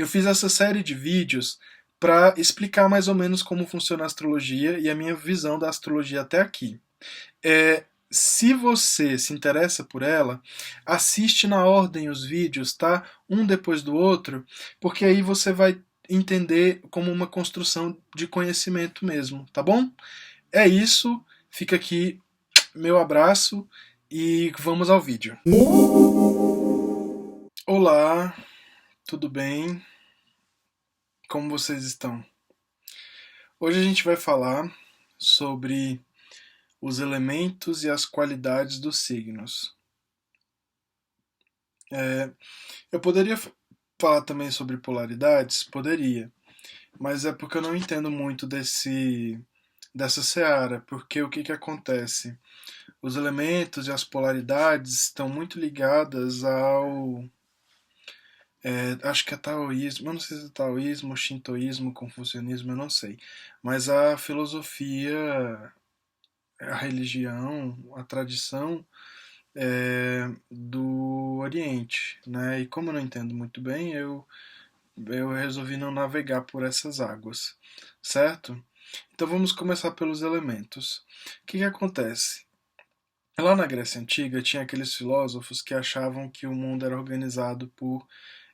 Eu fiz essa série de vídeos para explicar mais ou menos como funciona a astrologia e a minha visão da astrologia até aqui. Se você se interessa por ela, assiste na ordem os vídeos, tá? Um depois do outro, porque aí você vai entender como uma construção de conhecimento mesmo, tá bom? É isso, fica aqui meu abraço e vamos ao vídeo. Olá, tudo bem? Como vocês estão? Hoje a gente vai falar sobre os elementos e as qualidades dos signos. Eu poderia falar também sobre polaridades? Poderia, mas é porque eu não entendo muito dessa seara, porque o que, que acontece? Os elementos e as polaridades estão muito ligadas ao. Acho que é taoísmo, eu não sei se é taoísmo, shintoísmo, confucionismo, eu não sei. Mas a filosofia, a religião, a tradição do Oriente, né? E como eu não entendo muito bem, eu resolvi não navegar por essas águas, certo? Então vamos começar pelos elementos. O que, que acontece? Lá na Grécia Antiga tinha aqueles filósofos que achavam que o mundo era organizado por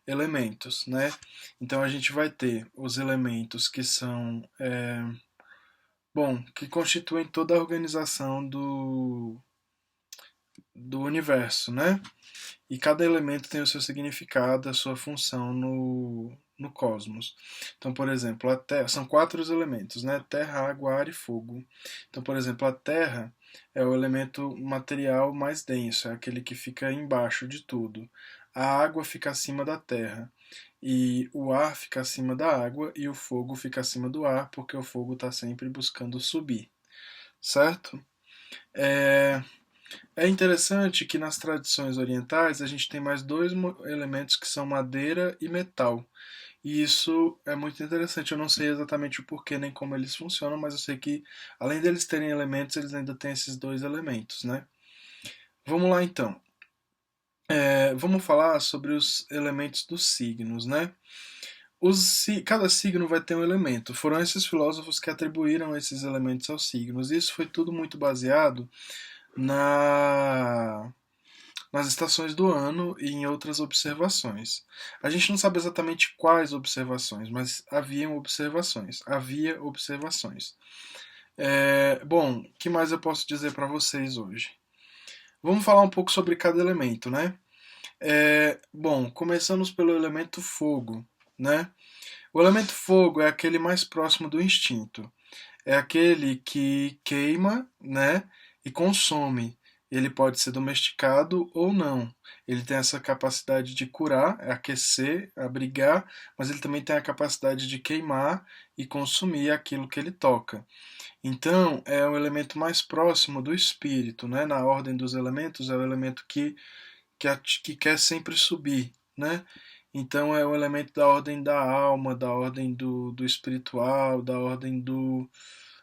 elementos, né? Então a gente vai ter os elementos que são, que constituem toda a organização do universo, né? E cada elemento tem o seu significado, a sua função no cosmos. Então, por exemplo, a Terra, são quatro os elementos, né? Terra, água, ar e fogo. Então, por exemplo, a Terra é o elemento material mais denso, é aquele que fica embaixo de tudo. A água fica acima da Terra. E o ar fica acima da água e o fogo fica acima do ar, porque o fogo está sempre buscando subir, certo? É, é interessante que nas tradições orientais a gente tem mais dois elementos que são madeira e metal. E isso é muito interessante. Eu não sei exatamente o porquê nem como eles funcionam, mas eu sei que além deles terem elementos, eles ainda têm esses dois elementos, né? Vamos lá então. Vamos falar sobre os elementos dos signos, né? Cada signo vai ter um elemento. Foram esses filósofos que atribuíram esses elementos aos signos. Isso foi tudo muito baseado na nas estações do ano e em outras observações. A gente não sabe exatamente quais observações, mas haviam observações. Havia observações. Bom, o que mais eu posso dizer para vocês hoje? Vamos falar um pouco sobre cada elemento, né? Bom, começamos pelo elemento fogo, né? O elemento fogo é aquele mais próximo do instinto. É aquele que queima, né, e consome. Ele pode ser domesticado ou não. Ele tem essa capacidade de curar, aquecer, abrigar, mas ele também tem a capacidade de queimar e consumir aquilo que ele toca. Então, é o elemento mais próximo do espírito, né? Na ordem dos elementos, é o elemento que quer sempre subir, né? Então, é o elemento da ordem da alma, da ordem do espiritual, da ordem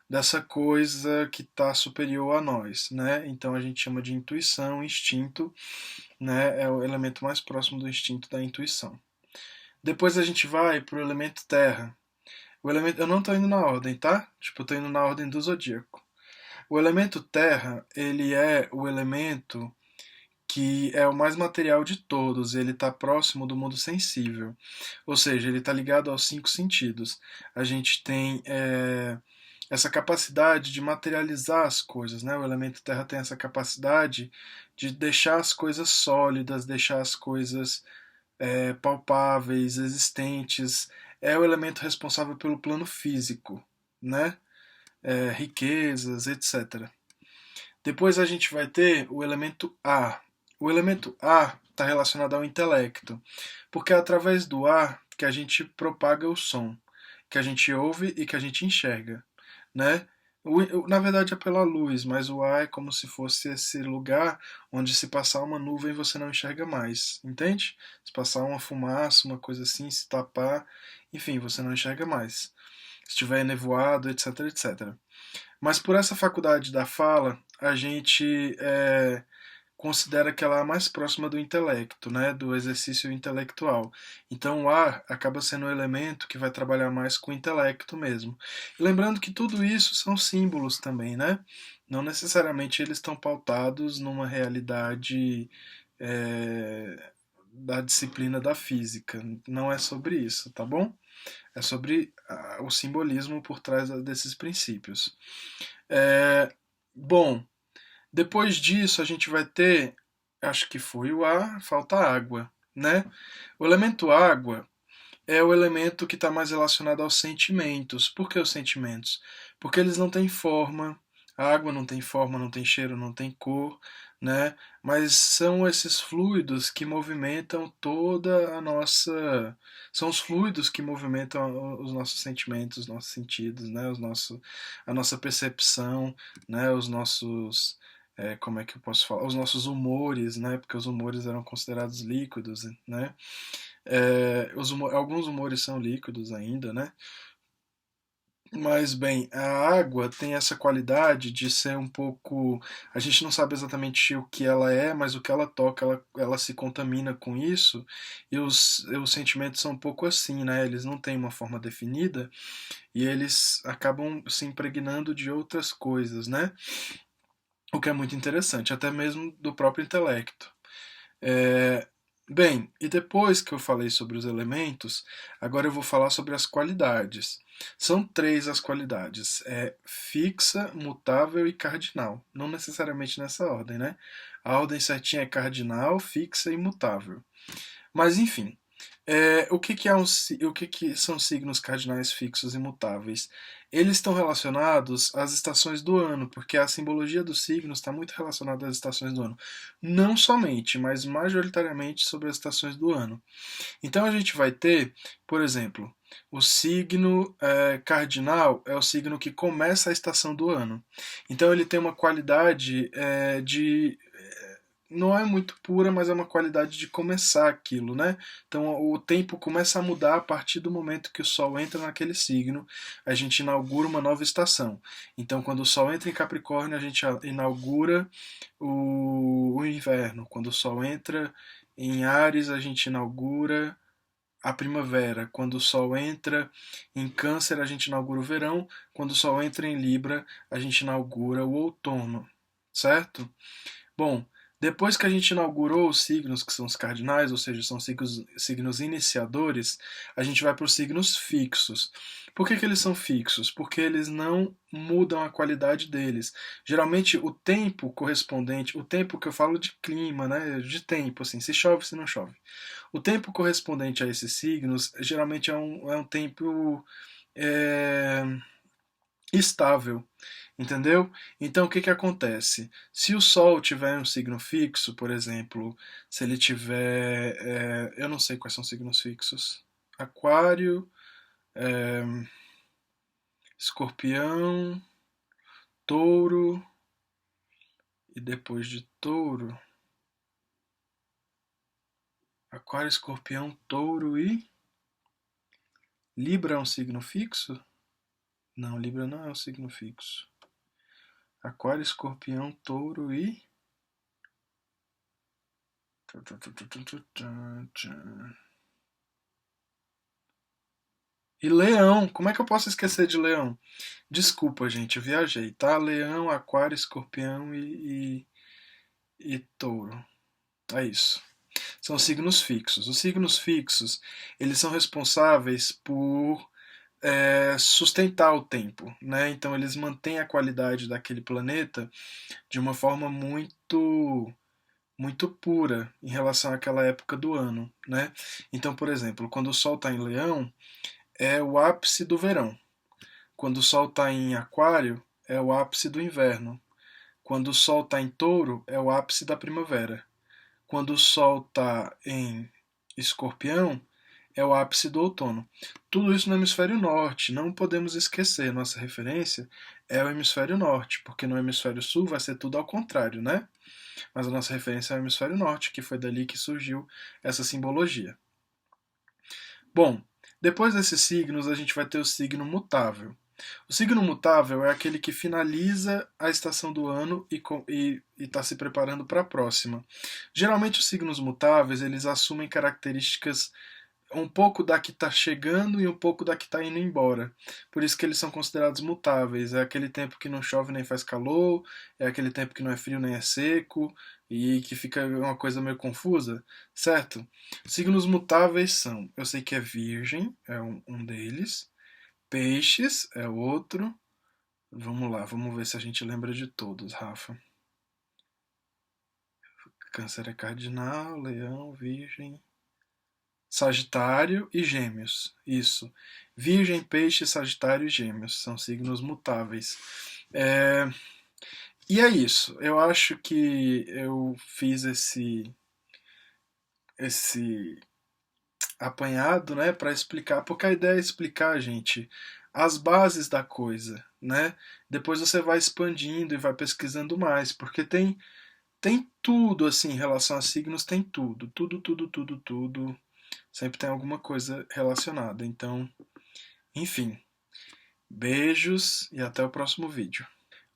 dessa coisa que está superior a nós, né? Então a gente chama de intuição, instinto, né? É o elemento mais próximo do instinto da intuição. Depois a gente vai para o elemento terra. O elemento, eu não estou indo na ordem, tá? Tipo, eu estou indo na ordem do zodíaco. O elemento terra, ele é o elemento que é o mais material de todos, ele está próximo do mundo sensível, ou seja, ele está ligado aos cinco sentidos. A gente tem essa capacidade de materializar as coisas, né? O elemento terra tem essa capacidade de deixar as coisas sólidas, deixar as coisas palpáveis, existentes. É o elemento responsável pelo plano físico, né? Riquezas, etc. Depois a gente vai ter o elemento ar. O elemento ar está relacionado ao intelecto, porque é através do ar que a gente propaga o som, que a gente ouve e que a gente enxerga, né? Na verdade é pela luz, mas o ar é como se fosse esse lugar onde se passar uma nuvem você não enxerga mais, entende? Se passar uma fumaça, uma coisa assim, se tapar, enfim, você não enxerga mais. Se estiver nevoado, etc, etc. Mas por essa faculdade da fala, a gente considera que ela é a mais próxima do intelecto, né, do exercício intelectual. Então o ar acaba sendo um elemento que vai trabalhar mais com o intelecto mesmo. E lembrando que tudo isso são símbolos também, né? Não necessariamente eles estão pautados numa realidade da disciplina da física. Não é sobre isso, tá bom? É sobre o simbolismo por trás desses princípios. Bom, depois disso a gente vai ter, acho que foi o ar, falta água, né? O elemento água é o elemento que está mais relacionado aos sentimentos. Por que os sentimentos? Porque eles não têm forma, a água não tem forma, não tem cheiro, não tem cor, né? Mas são esses fluidos que movimentam toda a nossa. São os fluidos que movimentam os nossos sentimentos, os nossos sentidos, né? A nossa percepção, né? Os nossos. Como é que eu posso falar? Os nossos humores, né? Porque os humores eram considerados líquidos, né? Alguns humores são líquidos ainda, né? Mas, bem, a água tem essa qualidade de ser um pouco. A gente não sabe exatamente o que ela é, mas o que ela toca, ela se contamina com isso. E os sentimentos são um pouco assim, né? Eles não têm uma forma definida e eles acabam se impregnando de outras coisas, né? O que é muito interessante, até mesmo do próprio intelecto. É, Bem, e depois que eu falei sobre os elementos, agora eu vou falar sobre as qualidades. São três as qualidades: fixa, mutável e cardinal. Não necessariamente nessa ordem, né? A ordem certinha é cardinal, fixa e mutável. Mas enfim, o que são signos cardinais fixos e mutáveis? Eles estão relacionados às estações do ano, porque a simbologia dos signos está muito relacionada às estações do ano. Não somente, mas majoritariamente sobre as estações do ano. Então a gente vai ter, por exemplo, o signo cardinal é o signo que começa a estação do ano. Então ele tem uma qualidade de não é muito pura, mas é uma qualidade de começar aquilo, né? Então o tempo começa a mudar a partir do momento que o Sol entra naquele signo, a gente inaugura uma nova estação. Então quando o Sol entra em Capricórnio, a gente inaugura o inverno. Quando o Sol entra em Áries, a gente inaugura a primavera. Quando o Sol entra em Câncer, a gente inaugura o verão. Quando o Sol entra em Libra, a gente inaugura o outono, certo? Bom, depois que a gente inaugurou os signos, que são os cardinais, ou seja, são signos iniciadores, a gente vai para os signos fixos. Por que eles são fixos? Porque eles não mudam a qualidade deles. Geralmente o tempo correspondente, o tempo que eu falo de clima, né, de tempo, assim, se chove, se não chove. O tempo correspondente a esses signos geralmente é um tempo é, estável. Entendeu? Então o que acontece? Se o Sol tiver um signo fixo, por exemplo, se ele tiver. Eu não sei quais são signos fixos. Aquário, é, Escorpião, Touro, e depois de Touro, Aquário, Escorpião, Touro e. Libra é um signo fixo? Não, Libra não é um signo fixo. Aquário, Escorpião, Touro e. E Leão, como é que eu posso esquecer de Leão? Desculpa, gente, eu viajei, tá? Leão, Aquário, Escorpião e Touro. É isso. São signos fixos. Os signos fixos, eles são responsáveis por sustentar o tempo, né? Então eles mantêm a qualidade daquele planeta de uma forma muito pura em relação àquela época do ano, né? Então, por exemplo, quando o Sol está em Leão, é o ápice do verão. Quando o Sol está em Aquário, é o ápice do inverno. Quando o Sol está em Touro, é o ápice da primavera. Quando o Sol está em Escorpião, é o ápice do outono. Tudo isso no hemisfério norte. Não podemos esquecer, nossa referência é o hemisfério norte, porque no hemisfério sul vai ser tudo ao contrário, né? Mas a nossa referência é o hemisfério norte, que foi dali que surgiu essa simbologia. Bom, depois desses signos, a gente vai ter o signo mutável. O signo mutável é aquele que finaliza a estação do ano e está se preparando para a próxima. Geralmente os signos mutáveis eles assumem características um pouco da que está chegando e um pouco da que está indo embora. Por isso que eles são considerados mutáveis. É aquele tempo que não chove nem faz calor, é aquele tempo que não é frio nem é seco e que fica uma coisa meio confusa, certo? Signos mutáveis são, eu sei que é Virgem, é um deles, Peixes é outro. Vamos lá, vamos ver se a gente lembra de todos, Rafa. Câncer é cardinal, Leão, Virgem, Sagitário e Gêmeos. Isso. Virgem, Peixe, Sagitário e Gêmeos são signos mutáveis. É, e é isso. Eu acho que eu fiz esse apanhado, né, para explicar, porque a ideia é explicar, gente, as bases da coisa, né? Depois você vai expandindo e vai pesquisando mais, porque tem tudo assim em relação a signos, tem tudo, tudo, tudo, tudo, tudo. Sempre tem alguma coisa relacionada. Então, enfim, beijos e até o próximo vídeo.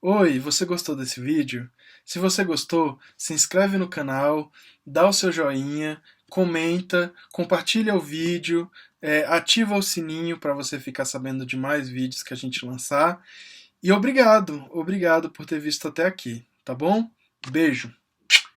Oi, você gostou desse vídeo? Se você gostou, se inscreve no canal, dá o seu joinha, comenta, compartilha o vídeo, ativa o sininho para você ficar sabendo de mais vídeos que a gente lançar. E obrigado por ter visto até aqui, tá bom? Beijo!